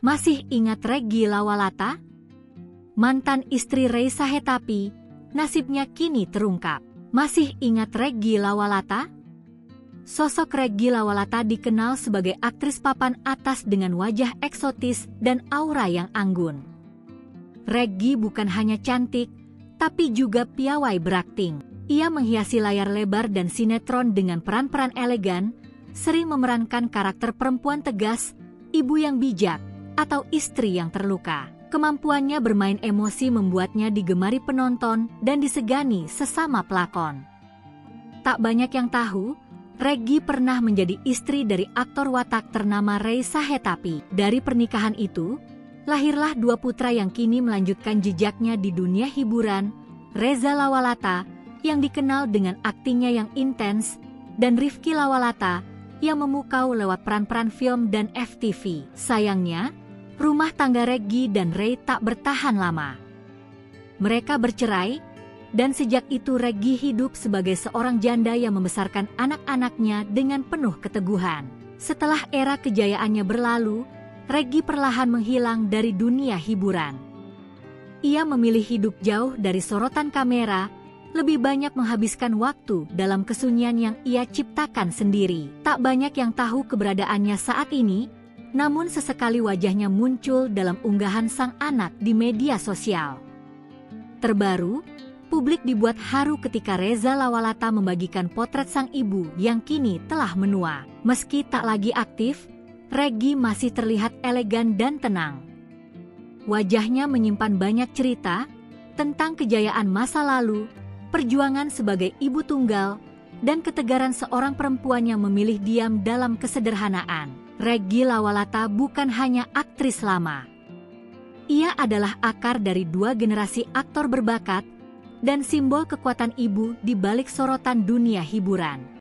Masih ingat Reggy Lawalata? Mantan istri Rey Sahetapi, nasibnya kini terungkap. Masih ingat Reggy Lawalata? Sosok Reggy Lawalata dikenal sebagai aktris papan atas dengan wajah eksotis dan aura yang anggun. Reggy bukan hanya cantik, tapi juga piawai berakting. Ia menghiasi layar lebar dan sinetron dengan peran-peran elegan, sering memerankan karakter perempuan tegas, ibu yang bijak, atau istri yang terluka. Kemampuannya bermain emosi membuatnya digemari penonton dan disegani sesama pelakon. Tak banyak yang tahu, Reggy pernah menjadi istri dari aktor watak ternama Rey Sahetapi. Dari pernikahan itu, lahirlah dua putra yang kini melanjutkan jejaknya di dunia hiburan, Reza Lawalata yang dikenal dengan aktingnya yang intens, dan Rifky Lawalata yang memukau lewat peran-peran film dan FTV. Sayangnya, rumah tangga Reggy dan Rey tak bertahan lama. Mereka bercerai, dan sejak itu Reggy hidup sebagai seorang janda yang membesarkan anak-anaknya dengan penuh keteguhan. Setelah era kejayaannya berlalu, Reggy perlahan menghilang dari dunia hiburan. Ia memilih hidup jauh dari sorotan kamera, lebih banyak menghabiskan waktu dalam kesunyian yang ia ciptakan sendiri. Tak banyak yang tahu keberadaannya saat ini, namun sesekali wajahnya muncul dalam unggahan sang anak di media sosial. Terbaru, publik dibuat haru ketika Reza Lawalata membagikan potret sang ibu yang kini telah menua. Meski tak lagi aktif, Reggy masih terlihat elegan dan tenang. Wajahnya menyimpan banyak cerita tentang kejayaan masa lalu, perjuangan sebagai ibu tunggal, dan ketegaran seorang perempuan yang memilih diam dalam kesederhanaan. Reggy Lawalata bukan hanya aktris lama. Ia adalah akar dari dua generasi aktor berbakat dan simbol kekuatan ibu di balik sorotan dunia hiburan.